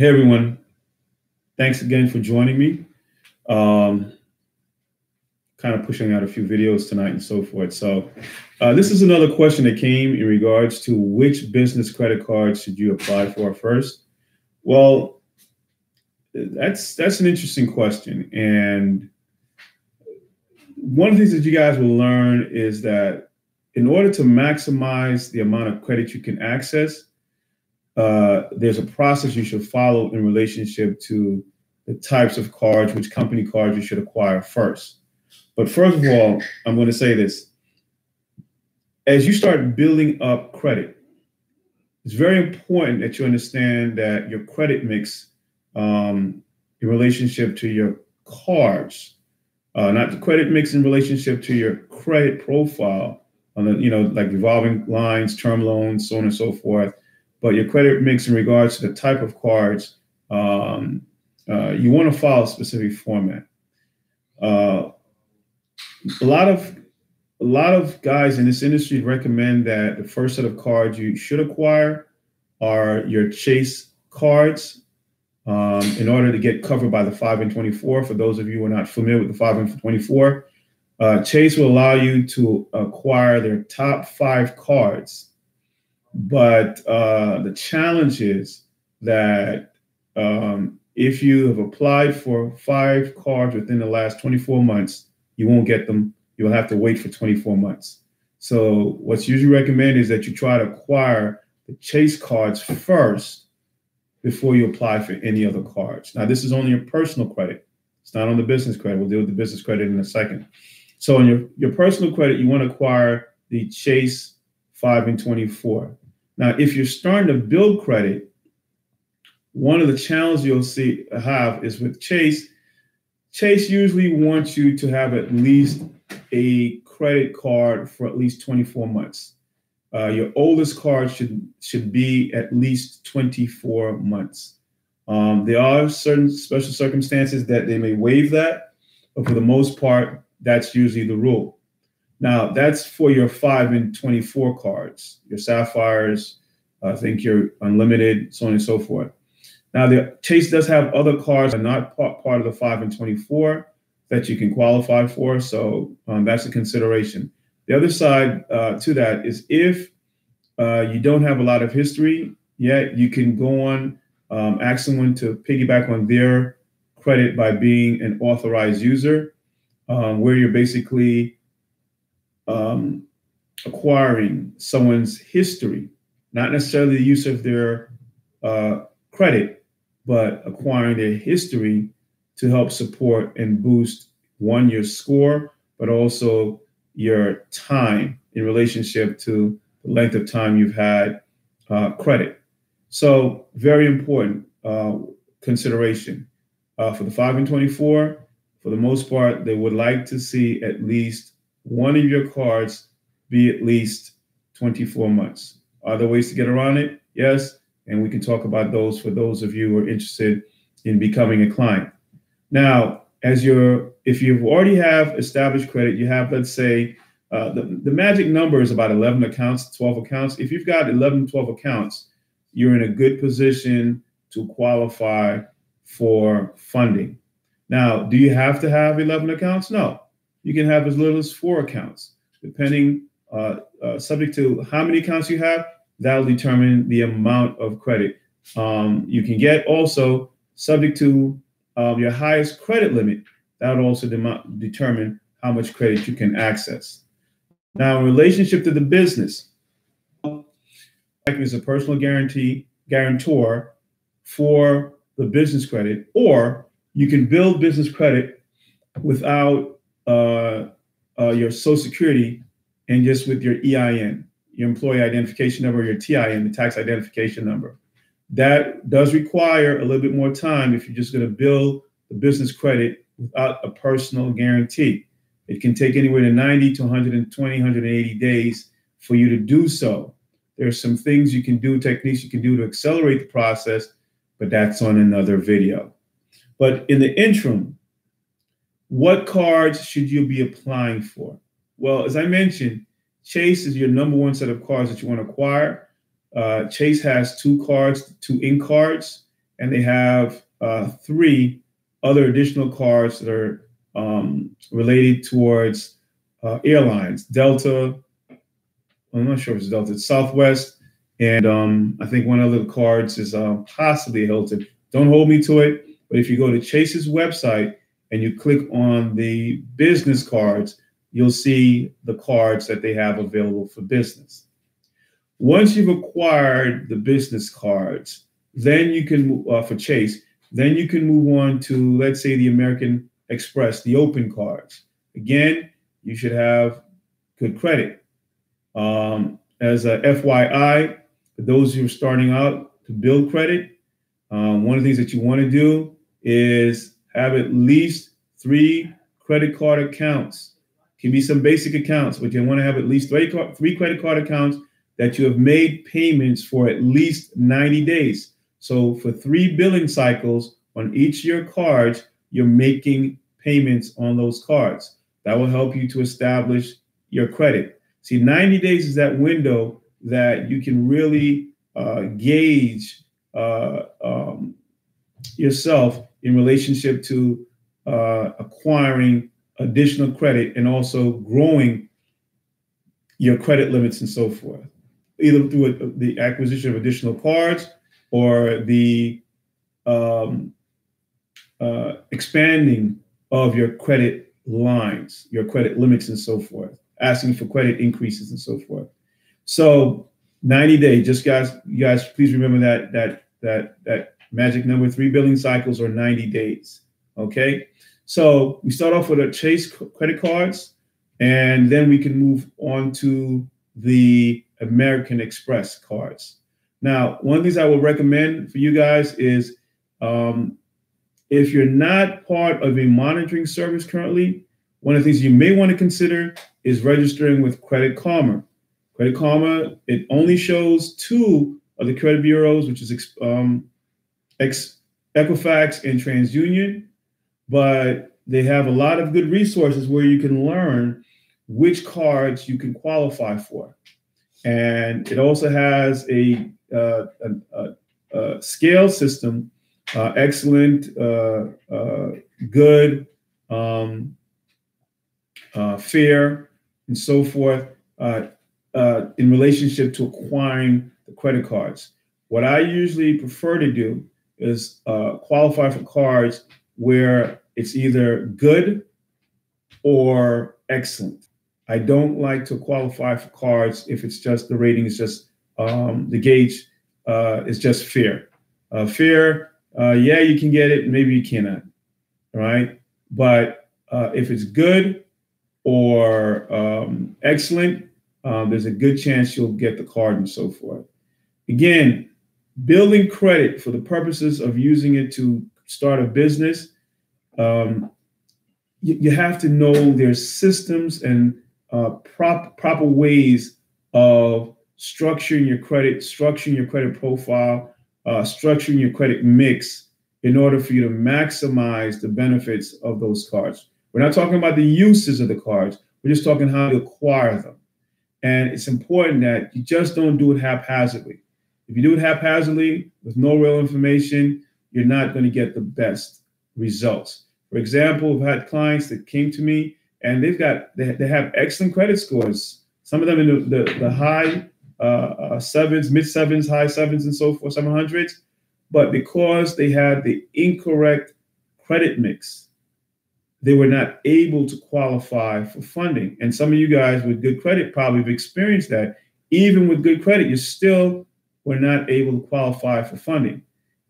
Hey everyone, thanks again for joining me. Um, kind of pushing out a few videos tonight and so forth. So this is another question that came in regards to which business credit cards should you apply for first? Well, that's an interesting question. And one of the things that you guys will learn is that in order to maximize the amount of credit you can access, there's a process you should follow in relationship to the types of cards, which company cards you should acquire first. But first of all, I'm going to say this. As you start building up credit, it's very important that you understand that your credit mix in relationship to your cards, not the credit mix in relationship to your credit profile, on the, like revolving lines, term loans, so on and so forth, but your credit mix in regards to the type of cards, you want to follow a specific format. A lot of guys in this industry recommend that the first set of cards you should acquire are your Chase cards in order to get covered by the 5 and 24. For those of you who are not familiar with the 5 and 24, Chase will allow you to acquire their top 5 cards. But the challenge is that if you have applied for 5 cards within the last 24 months, you won't get them. You'll have to wait for 24 months. So what's usually recommended is that you try to acquire the Chase cards first before you apply for any other cards. Now, this is only your personal credit. It's not on the business credit. We'll deal with the business credit in a second. So on your personal credit, you want to acquire the Chase 5 and 24. Now, if you're starting to build credit, one of the challenges you'll have is with Chase. Chase usually wants you to have at least a credit card for at least 24 months. Your oldest card should be at least 24 months. There are certain special circumstances that they may waive that, but for the most part, that's usually the rule. Now, that's for your 5 and 24 cards, your Sapphires, I think your Unlimited, so on and so forth. Now, the Chase does have other cards that are not part of the 5 and 24 that you can qualify for, so that's a consideration. The other side to that is if you don't have a lot of history yet, you can go on, ask someone to piggyback on their credit by being an authorized user, where you're basically acquiring someone's history, not necessarily the use of their credit, but acquiring their history to help support and boost, one, your score, but also your time in relationship to the length of time you've had credit. So very important consideration. For the 5 and 24, for the most part, they would like to see at least one of your cards be at least 24 months. Are there ways to get around it? Yes. And we can talk about those for those of you who are interested in becoming a client. Now, if you already have established credit, you have, let's say, the magic number is about 11 accounts, 12 accounts. If you've got 11, 12 accounts, you're in a good position to qualify for funding. Now, do you have to have 11 accounts? No. You can have as little as 4 accounts, depending, subject to how many accounts you have. That'll determine the amount of credit you can get. Also, subject to your highest credit limit, that'll also determine how much credit you can access. Now, in relationship to the business, is a personal guarantor for the business credit, or you can build business credit without your Social Security and just with your EIN, your employee identification number, your TIN, the tax identification number. That does require a little bit more time if you're just going to build the business credit without a personal guarantee. It can take anywhere to 90 to 120, 180 days for you to do so. There's some things you can do, techniques you can do to accelerate the process, but that's on another video. But in the interim, what cards should you be applying for? Well, as I mentioned, Chase is your number one set of cards that you want to acquire. Chase has 2 cards, 2 ink cards, and they have three other additional cards that are related towards airlines. Delta, I'm not sure if it's Delta, it's Southwest, and I think one of the cards is possibly Hilton. Don't hold me to it, but if you go to Chase's website and you click on the business cards, you'll see the cards that they have available for business. Once you've acquired the business cards, then you can, for Chase, then you can move on to, let's say, the American Express, the open cards. Again, you should have good credit. As a FYI, for those who are starting out to build credit, one of the things that you want to do is have at least 3 credit card accounts. Can be some basic accounts, but you want to have at least 3 credit card accounts that you have made payments for at least 90 days. So for 3 billing cycles on each of your cards, you're making payments on those cards. That will help you to establish your credit. See, 90 days is that window that you can really gauge yourself in relationship to acquiring additional credit and also growing your credit limits and so forth, either through the acquisition of additional cards or the expanding of your credit lines, your credit limits and so forth, asking for credit increases and so forth. So 90 days, just you guys, please remember that magic number, 3 billing cycles or 90 days, okay? So we start off with our Chase credit cards, and then we can move on to the American Express cards. Now, one of the things I would recommend for you guys is if you're not part of a monitoring service currently, one of the things you may want to consider is registering with Credit Karma. Credit Karma, it only shows 2 of the credit bureaus, which is Equifax and TransUnion, but they have a lot of good resources where you can learn which cards you can qualify for. And it also has a scale system, excellent, good, fair, and so forth, in relationship to acquiring the credit cards. What I usually prefer to do is qualify for cards where it's either good or excellent. I don't like to qualify for cards if it's just the rating is just the gauge is just fair. Fair, yeah, you can get it, maybe you cannot, all right? But if it's good or excellent, there's a good chance you'll get the card and so forth. Again, building credit for the purposes of using it to start a business, you have to know there's systems and proper ways of structuring your credit profile, structuring your credit mix in order for you to maximize the benefits of those cards. We're not talking about the uses of the cards. We're just talking how to acquire them. And it's important that you just don't do it haphazardly. If you do it haphazardly with no real information, you're not going to get the best results. For example, I've had clients that came to me and they have excellent credit scores. Some of them in the high sevens, mid sevens, high sevens, and so forth, 700s. But because they had the incorrect credit mix, they were not able to qualify for funding. And some of you guys with good credit probably have experienced that. Even with good credit, you still were not able to qualify for funding.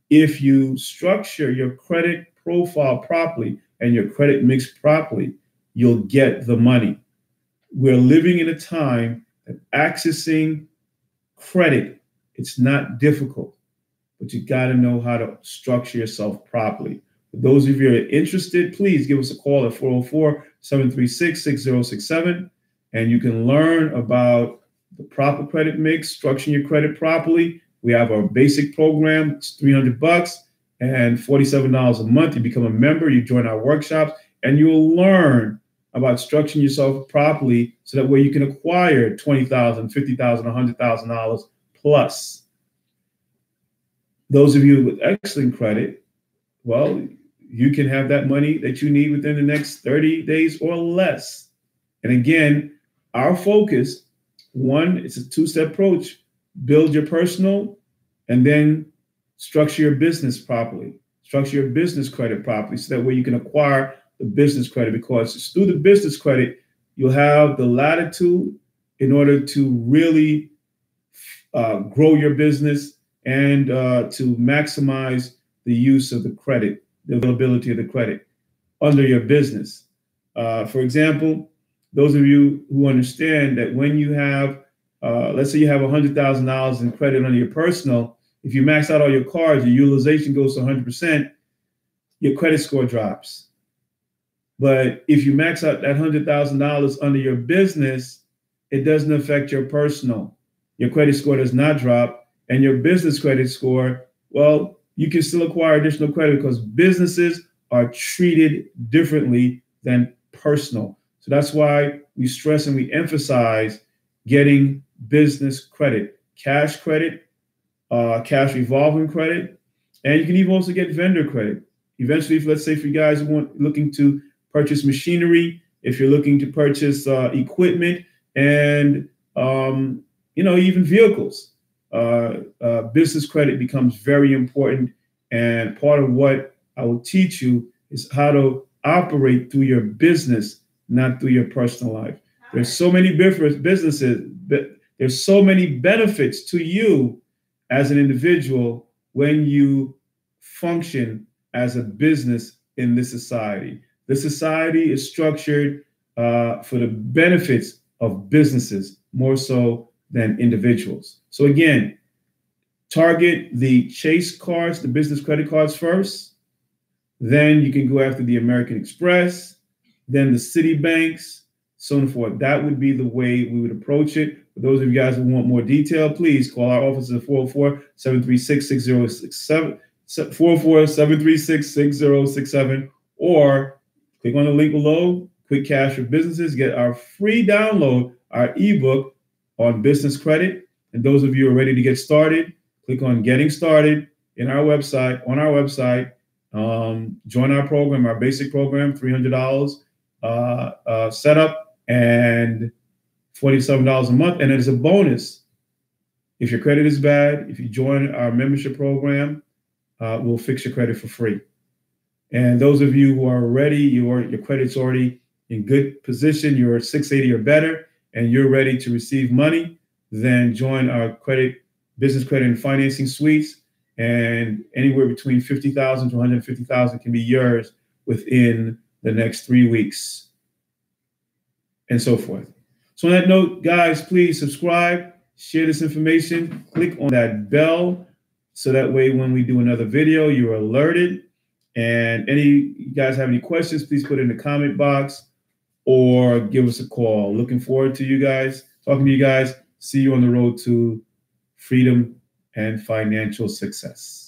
If you structure your credit profile properly and your credit mix properly, you'll get the money. We're living in a time that accessing credit, it's not difficult, but you got to know how to structure yourself properly. For those of you who are interested, please give us a call at 404-736-6067, and you can learn about the proper credit mix, structuring your credit properly. We have our basic program. It's $300 and $47 a month. You become a member, you join our workshops, and you'll learn about structuring yourself properly so that way you can acquire $20,000, $50,000, $100,000 plus. Those of you with excellent credit, well, you can have that money that you need within the next 30 days or less. And again, our focus, one, it's a two-step approach. Build your personal and then structure your business properly. Structure your business credit properly so that way you can acquire the business credit, because it's through the business credit, you'll have the latitude in order to really grow your business and to maximize the use of the credit, the availability of the credit under your business. For example, those of you who understand that when you have, let's say you have $100,000 in credit on your personal, if you max out all your cards, your utilization goes to 100%, your credit score drops. But if you max out that $100,000 under your business, it doesn't affect your personal. Your credit score does not drop, and your business credit score, well, you can still acquire additional credit because businesses are treated differently than personal. So that's why we stress and we emphasize getting business credit, cash cash revolving credit, and you can even also get vendor credit. Eventually, if, let's say for you guys who looking to purchase machinery, if you're looking to purchase equipment and even vehicles, business credit becomes very important. And part of what I will teach you is how to operate through your business, not through your personal life. There's so many businesses, but there's so many benefits to you as an individual when you function as a business in this society. The society is structured for the benefits of businesses more so than individuals. So again, target the Chase cards, the business credit cards first. Then you can go after the American Express, then the Citibanks, so on and forth. That would be the way we would approach it. For those of you guys who want more detail, please call our office at 404-736-6067, 404-736-6067, or click on the link below, Quick Cash for Businesses. Get our free download, our ebook on business credit. And those of you who are ready to get started, click on Getting Started on our website. Join our program, our basic program, $300 setup and $47 a month. And there's a bonus. If your credit is bad, if you join our membership program, we'll fix your credit for free. And those of you who are ready, your credit's already in good position, you're 680 or better, and you're ready to receive money, then join our business credit and financing suites. And anywhere between $50,000 to $150,000 can be yours within the next 3 weeks, and so forth. So on that note, guys, please subscribe, share this information, click on that bell, so that way when we do another video, you're alerted. And you guys have any questions, please put it in the comment box or give us a call. Looking forward to talking to you guys. See you on the road to freedom and financial success.